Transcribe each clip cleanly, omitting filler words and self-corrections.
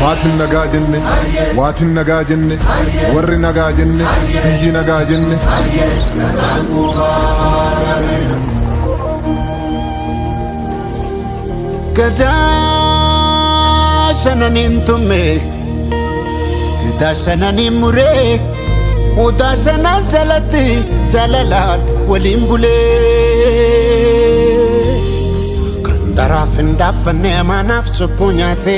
Maatiin nagaa jenne, waatiin nagaa jenne, warri nagaa jenne, biyyi nagaa jenne. Gadaa shananiin tumme, gadaa shananiin muree, udaa shanaan jalatti jaalalaan waliin bulee. Kan daraaf hin dhaabbanne amaanaaf cubbuu nyaate,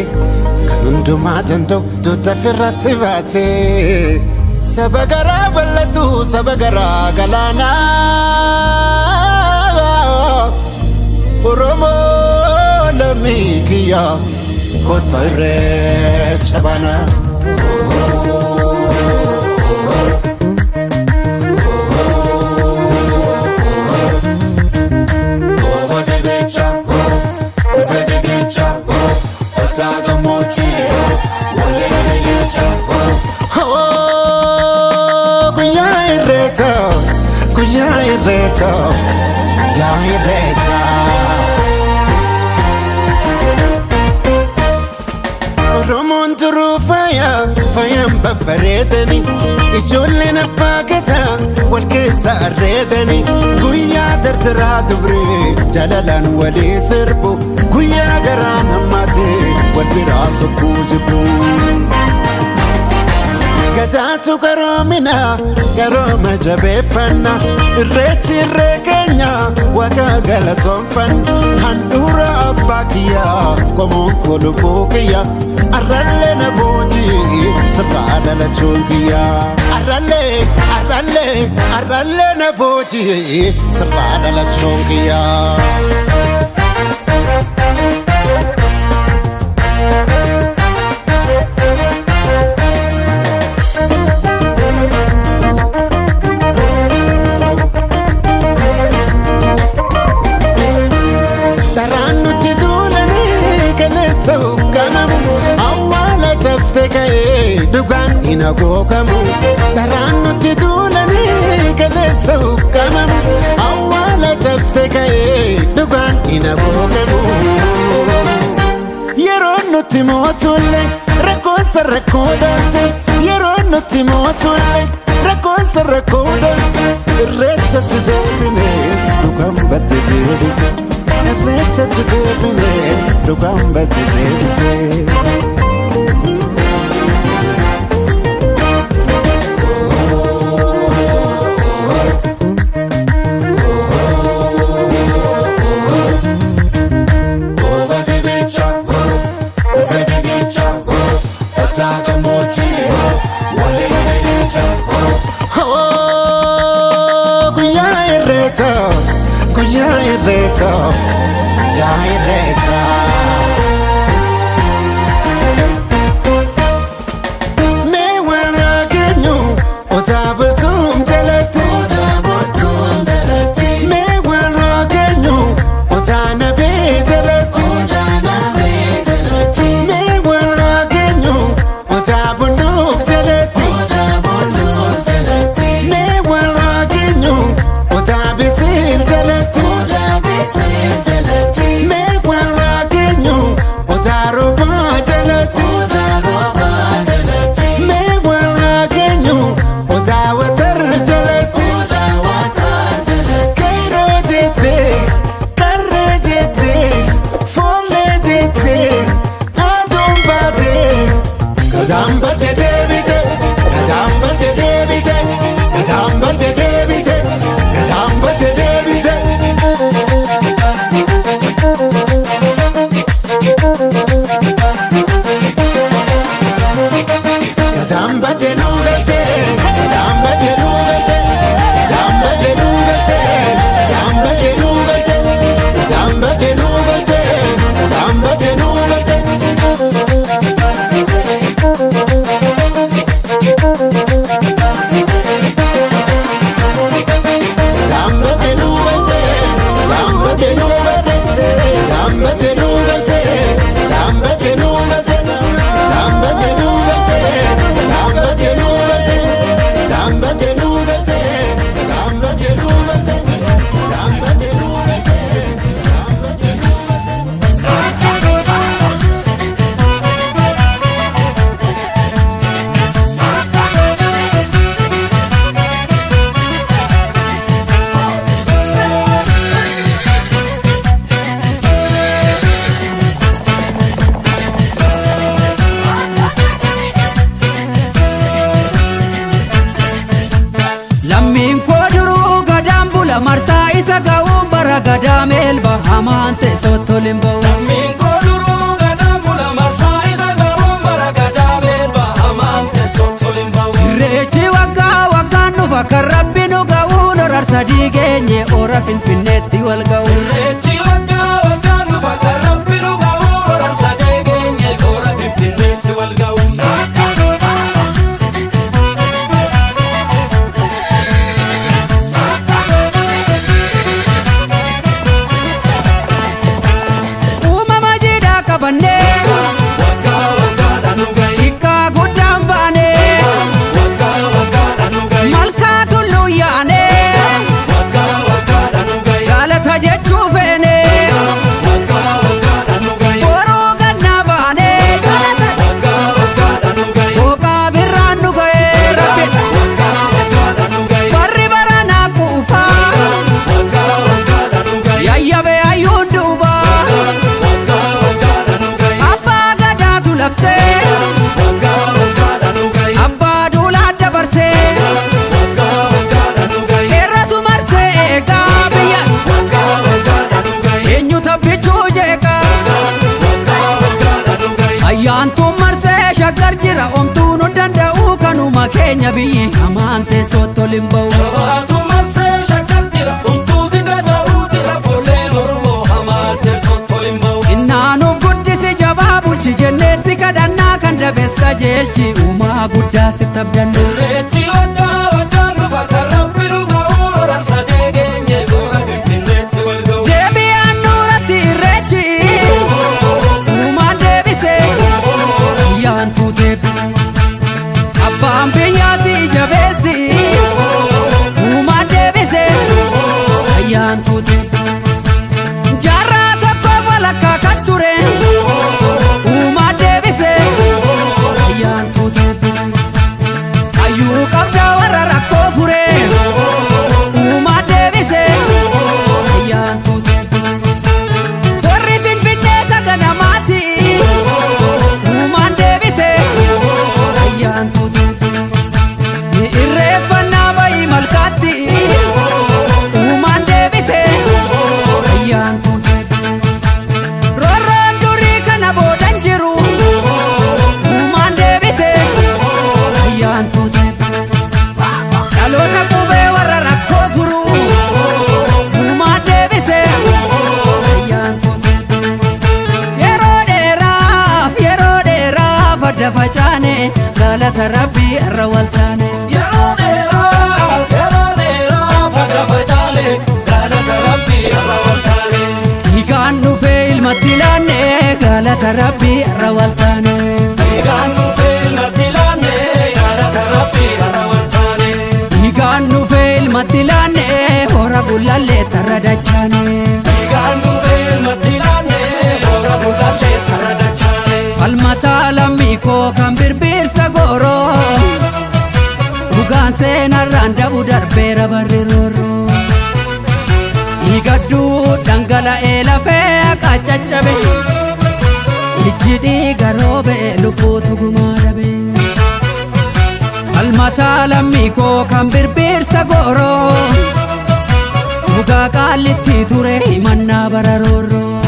kan hundumaa danda'u dugda firratti baate. Saba garaa bal'atu saba garaa galaanaa Oromoo lammii kiyya kottu irreecha baana. Guyyaa irreecha, guyyaa irreecha. Oromoon turuu faayaan babbareedani, ijoolleen abbaa gadaa wal keessa arreedani. Guyyaa dardaraa dubree jaalalaan walii sirbu, guyyaa garaan hammaatee wal biraa sokkuu jibbu. Gadaatu garoomina garooma jabeeffanna, irreechi irree keenya waaqa galatoonfanna. Handhuura abbaa kiyyaa qomoon kolubbuu kiyya, arrallee na boojii sirraa dhalachuun kiyyaa. Arrallee na boojii sirraa dhalachuun kiyyaa. Dhugaan hin agoogamu, dharaan nutti tuulanii kaleessa huqqamamu. Awwaala cabse ka'ee dhugaan hin agoogamu. Yeroo nutti mootullee rakkoonsa rakkoo dhalte, yeroo nutti mootullee rakkoonsa rakkoo dhalte. Irreechatti deebine dhugaan batte deebite, irreechatti deebine dhugaan batte deebite. Guyyaa irreecha, guyyaa irreecha. Mee waan hageenyu otaa bultuun jalatti, mee waan hageenyu otaa nabee jalatti, mee waan hageenyu otaa bunduuk jalatti, mee waan hageenyu otaa bisiil jalatti. Mee waan hageenyu otaa roobaa jalatti, mee waan hageenyu otaa watar jalatti. Kairoo jettee, qarree jettee, foollee jettee, aduun baatee. Gadaan badde deebite, gadaan badde deebite, gadaan badde deebite, gadaan badde deebite. Gadaan badde nuugate, gadaan badde nuugate, gadaan badde nuugate, gadaan badde nuugate, gadaan badde nuugate, gadaan badde nuugate. Gadaan badde nuugate, gadaan badde nuugate, gadaan badde nuugate, gadaan badde nuugate. baragada melba amante sotolimbo Lammiin koo duruu gadaa mula marsaa isa garuu baragada melba amante sotolimbo Irreechi waggaa waggaan nufa kan rabbi nu ga'u lorar sadii geenye ora finfinneetti wal ga'u Irreechi waggaa waggaan nufa kan rabbi nu ga'u lorar sadii geenye ora finfinneetti wal ga'u Kenya biyyi amante sotolimbo Atu marsee shakkar jira Untuu si gada'uu jira Fuullee Oromoo amante sotolimbo Innaanuuf guddisi jabaa bulchi jennee si kadhannaa kan dabees qajeelchi uumaa guddaa sitti abdannu Irreechi waggaa waggaan nufa kan rabbi nu ga'u lorar sadii geenye ora finfinneetti wal ga'u Deebi'aan nuuratti irreechi uumaan deebise ayyaantuu deebise Abbaan biyyaati jabeessi uumaan deebise ayyaantuu deebise Jaarraa tokkoof walakkaa kan ture uumaan deebise ayyaantuu deebise Hayyuu qabdaa warra rakkoo fure uumaan deebise ayyaantuu deebise Warri Finfinnee saganamaati uumaan deebite ayyaantuu Irreeffannaa bayi malkaatti uumaan deebite ayyaantuu Roorroon durii kana boodan jiru uumaan deebite ayyaantuu Dhaloota qubee warra rakkoo furu uumaan deebise ayyaantuu Yeroo dheeraaf adda facaane galata rabbii irra waltaane Yeroo dheeraaf adda facaane galata rabbii irra waltaane Dhiigaan dhufee ilmatti laanne galata rabbii irra waltaane Dhiigaan dhufee ilmatti laanne galata rabbii irra waltaane Dhiigaan dhufee ilmatti laanne hora gullallee tarra dachaane Dhiigaan dhufee ilmatti laanne hora gullallee tarra dachaane Falmataa lammii koo kan birbirsa gooroo Dhugaan seenarraan dabu darbeera barri roorroo Dhiigadduu dhangala'ee lafee akka caccabe Ijji dhiiga roobee lubbuutu gumaa dhabe Falmataa lammii koo kan birbirsa gooroo Dhugaa qaallitti ture himannaa bara roorroo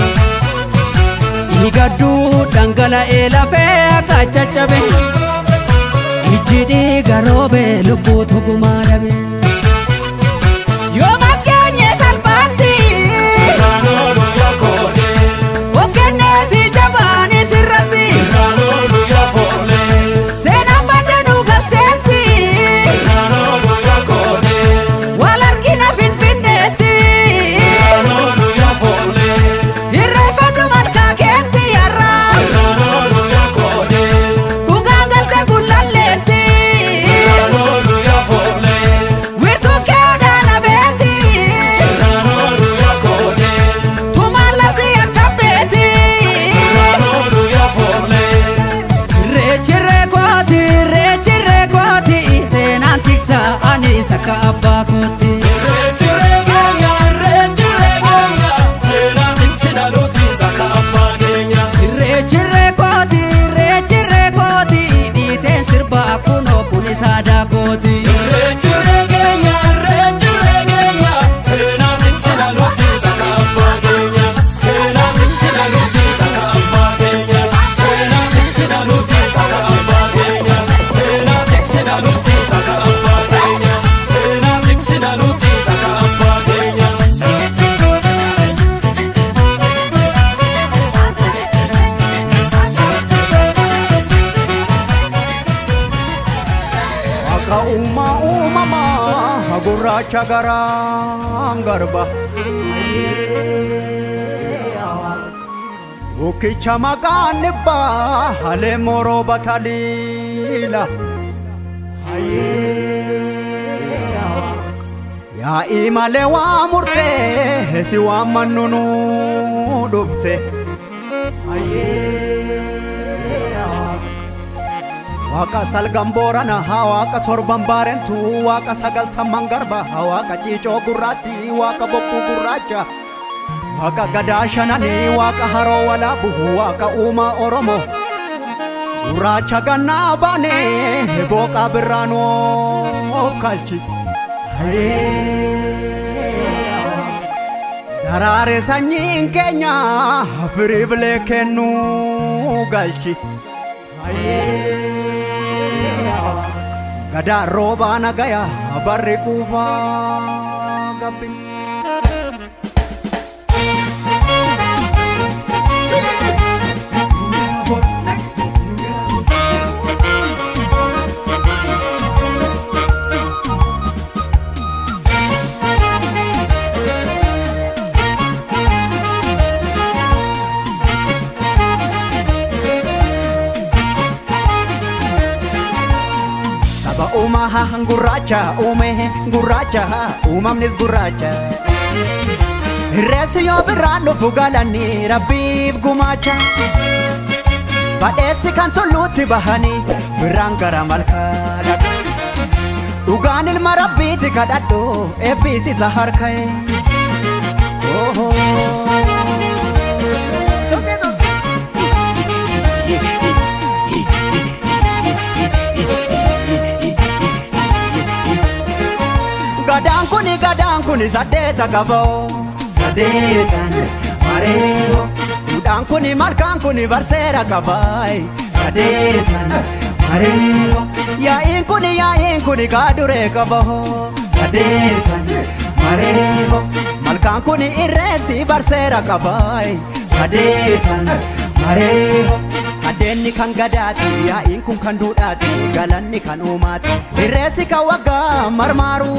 Dhiigadduu dhangala'ee lafee akka caccabe Ijji dhiiga roobee lubbuutu gumaa dhabe Yoo maskeenye salphaatti Sirraan oolu yaa koodee of kenneeti jabaanii sirratti Sirraan oolu yaa foollee Seenaan baddanuu galteetti Sirraan oolu yaa koodee wal argina finfinneetti Sirraan oolu yaa foollee Irreeffadhu malkaa keetti yarraa Sirraan oolu yaa koodee Dhugaan galte gullalleetti Sirraan oolu yaa foollee gurraacha garaan garba Ukicha maqaan dhibbaa halee moroo bataliila Yaa'ii malee waa murtee si waan mannunu dhufte Waaqa salgan boorana waaqa torban baarentu waaqa sagaltamman garba waaqa ciicoo gurraatti waaqa bokkuu gurraacha Waaqa gadaa shanani waaqa haroo walaabu waaqa uumaa Oromoo Gurraacha gannaa baane booqa birraanoo kalchi Daraare sanyiin keenya firiibilee kennuu galchi Gadaa roobaa nagaya barri quufaa gabbi Umaha gurraacha gurraacha uumamnis gurraacha Reessi yoo birraan dhufu galanii rabbiif gumaacha Badheessi kan tulluutti bahanii birraan gara malkaa dhaqu Dhugaan ilma rabbiiti kadhadhu eebbisiisa harka'e Gadaan kuni saddeeta qaboo saddeetan mareeho Duudhaan kuni malkaan kuni barseera qabaay saddeetan mareeho Yaa'iin kuni kaaduree qaboo saddeetan mareeho Malkaan kuni irreessi barseera qabaay saddeetan mareeho Sadeenni kan gadaati yaa'iin kun kan duudhaati galanni kan uumaati Irreessi kan waggaa marmaaru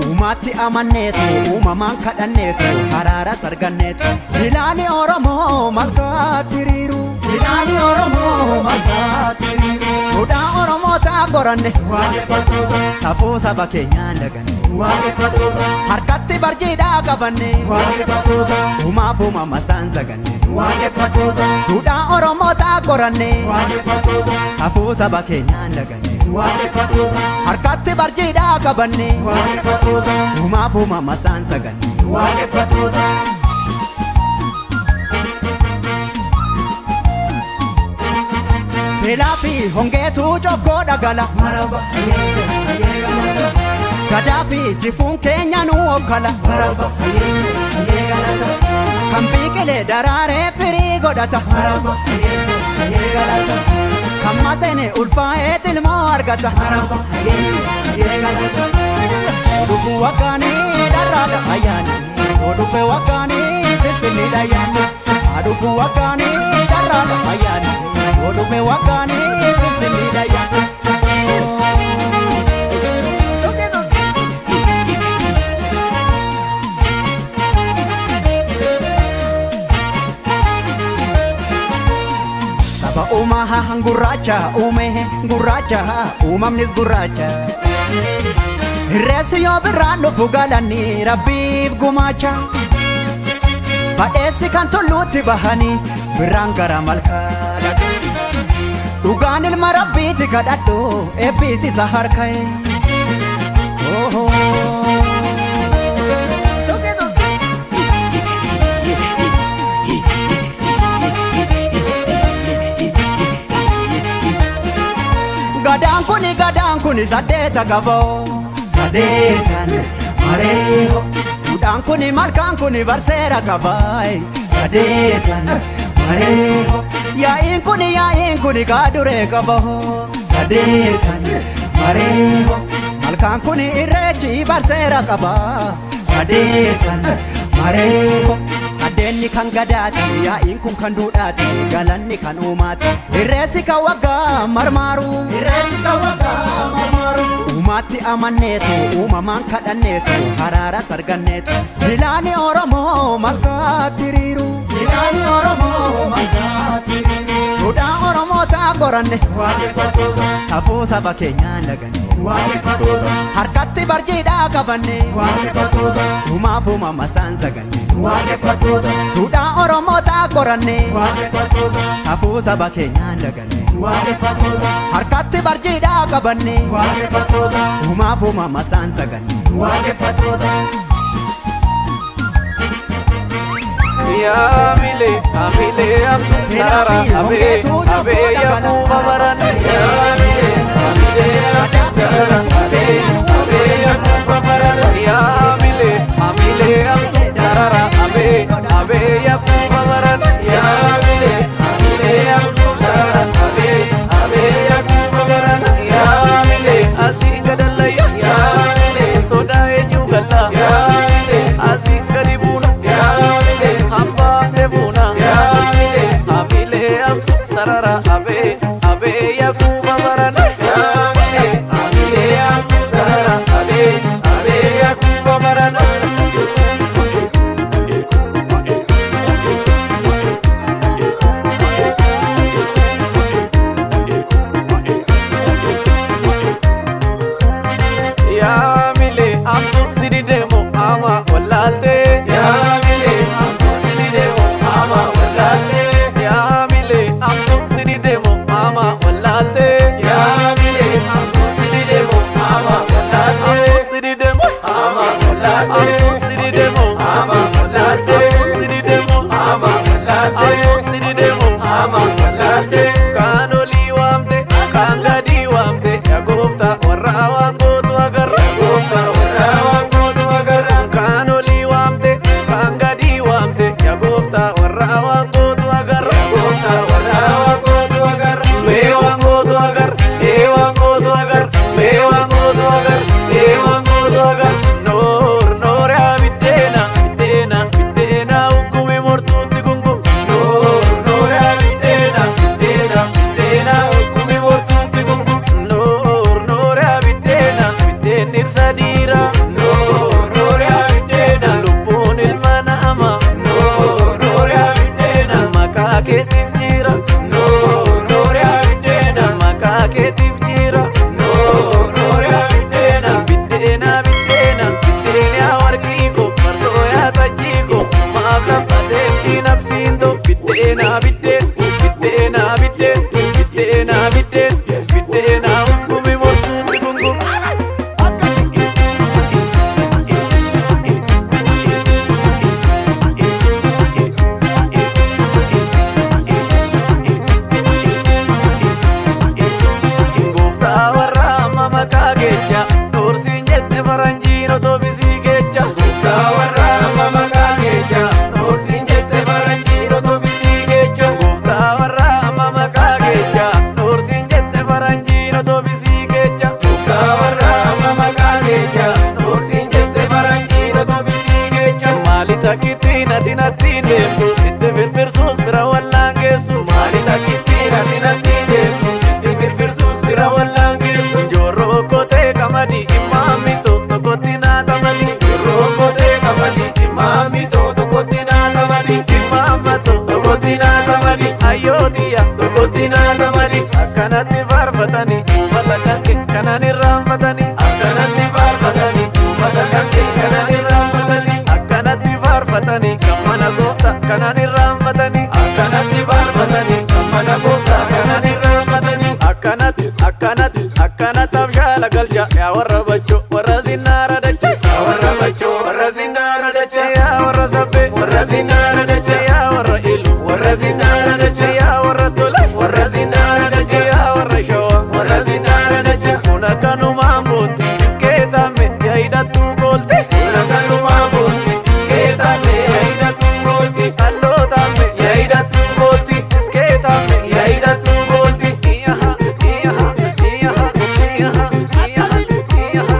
Uumaatti amanneetu uumamaan kadhanneetu haraaras arganneetu Ilaani Oromoo malkaatti hiriiru Duudhaa Oromoo ta'a qoranne safuu saba keenyaan daganne Harkatti barjiidhaa qabanne Uumaaf uumamasaan zaganne Duudhaa Oromoo ta'a qoranne safuu saba keenyaan daganne Harkatti barjiidhaa qabanne Uumaaf uumamasaan zaganne Beelaa fi hongeetu jokkoo dhagala Gadaa fi jifuun keenya nu okkala Kan biqilee daraaree firii godhata Kan maseene ulfaa'ee ilmoo argata Odubbu waggaanii dharraadha ayyaani Odubbe waggaanii silsilliidha ayyaani Adubbu waggaanii dharraadha ayyaani Odubbe waggaanii silsilliidha ayyaani Umaha gurraacha gurraacha uumamnis gurraacha Irreessi yoo birraan dhufu galanii rabbiif gumaacha Badheessi kan tulluutti bahanii birraan gara malkaa dhaqu Dhugaan ilma rabbiiti kadhadhu eebbisiisa harka'e Gadaan kuni saddeeta qaboo saddeetan mareeho Duudhaan kuni malkaan kuni barseera qabaay saddeetan mareeho Yaa'iin kuni kaaduree qaboo saddeetan mareeho Malkaan kuni irreechi barseera qabaa saddeetan mareeho Fardeenni kan gadaati yaa'iin kun kan duudhaati galanni kan uumaati irreessi kan waggaa marmaaru uumaatti amanneetu uumamaan kadhanneetu haraara sarganneetu bilaani Oromoo malkaatti hiriiru duudhaa Oromoo ta'a qoranne safuu saba keenyaan laganne harkatti barjiidhaa qabanne uumaaf uumama isaan saganne duudhaa Oromoo ta'a qoranne safuu saba keenyaan laganne harkatti barjiidhaa qabanne uumaaf uumama isaan saganne Ya mile, amile, abdu sara, abe, abe, yaku babaran. Ya mile, amile, abdu sara, abe, abe, yaku babaran. Ya mile, amile, abdu sara, abe, abe, yaku babaran. Ya mile, amile, abdu sara, abe, abe, yaku babaran. Ya mile, asinga dalaya. Ya mile, soda enyugalla. Ya mile, asinga dibuna. Ya mile, hamba debuna. Ya mile, amile, abdu sara, abe, abe, yaku babaran. Ya mile, amile, abdu sara, abe, abe, yaku babaran. Ya mile, abdu sidi demo ama walalde. Ya mile, abdu sidi demo ama walalde. Ya mile, abdu sidi demo ama walalde. Ya mile, abdu sidi demo ama walalde. Abdu sidi demo ama walalde. Abdu sidi demo ama walalde. Abdu sidi demo ama walalde. Abdu sidi demo ama walalde. Kanoli wamte, kangadi wamte, ya gofta warra wangotu agar. Ya gofta warra wangotu agar. Kanoli wamte, kangadi wamte, ya gofta warra wangotu agar. Ya gofta warra wangotu agar. Me wangotu agar, e wangotu agar, me wangotu agar, e wangotu agar. Nor, nor ya bidena, bidena, bidena, ukumi mortuti gungum. Nor, nor ya bidena, bidena, bidena, ukumi mortuti gungum. Nor, nor ya bidena, bidena irsadira. Nor, nor ya bidena, lubun ilmana ama. Nor, nor ya bidena, makaketif jira. Nor, nor ya bidena, makaketif jira. Nor, nor ya bidena, bidena, bidena, bidena warqiko, marso ya tajiko, maabla fadenti nafsindo. Bidena, bidena, bidena, bidena, bidena, bidena, bidena, ukumi mortuti gungum. Ingofta warra mama kagecha, dorsin jette faranjino to bisi gecha. Ingofta warra mama kagecha, dorsin jette faranjino to bisi gecha. Ingofta warra mama kagecha, dorsin jette faranjino to bisi gecha. Ingofta warra mama kagecha, dorsin jette faranjino to bisi gecha. Mali takitina tina tindemtu, itte firfirsus bira wallangesu. Mali takitina tina tindemtu, itte firfirsus bira wallangesu. Jorro kote kamadi imamito tokotina tamadi. Jorro kote kamadi imamito tokotina tamadi. Imamato tokotina tamadi. Ayotiya tokotina tamadi. Akkanatti farfatani ummata kanke kanan irraanfatani. Akkanatti farfatani ummata kanke kanan irraanfatani. Akkanatti farfatani kammana goofta kanan irraanfatani. Akkanatti farfatani kammana goofta kanan irraanfatani. Akkanatti akkanatti akkanatti abshaala galcha yaa warra bacho warra zinnaara dacha. Yaa warra bacho warra zinnaara dacha. Yaa warra sabbe warra zinnaara dacha. Yaa warra ilu warra zinnaara dacha. Yaa warra tola warra zinnaara dacha. Yaa warra shawa warra zinnaara dacha. Kun akkanumaan boonti iskeetame yaa hidhattu goolte. Kun akkanumaan boonti iskeetame yaa hidhattu goolti. Allootame yaa hidhattu goolti. Iskeetame yaa hidhattu goolti. Iyaha iyaha iyaha iyaha iyaha iyaha.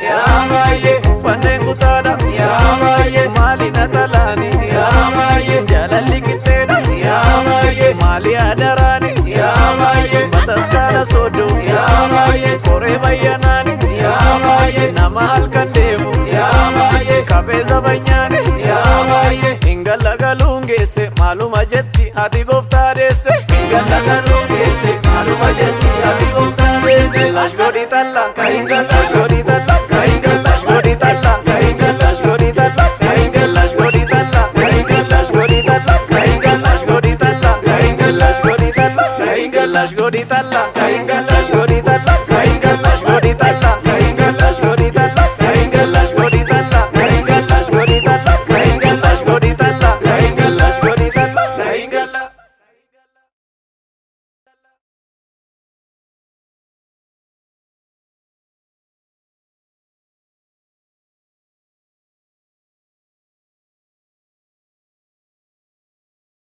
yaa baay'ee fanneen kutaadha yaa baay'ee maali na talaani yaa baay'ee jaalalli qixxeedha yaa baay'ee maali adaraani yaa baay'ee bataskaana sooddo yaa baay'ee koree bayyanaani yaa baay'ee nama halkan deemu yaa baay'ee kabeeza banyaani yaa baay'ee hingalagaluun geesse maaluma jetti ati gooftaa deesse hingalagaluun geesse maaluma jetti ati gooftaa deesse lash godhi talla kahinga lash godhi talla kahinga lash godhi talla kahinga lash godhi talla kahinga lash godhi talla kahinga lash godhi talla kahinga lash godhi talla kahinga lash godhi talla kahinga lash godhi talla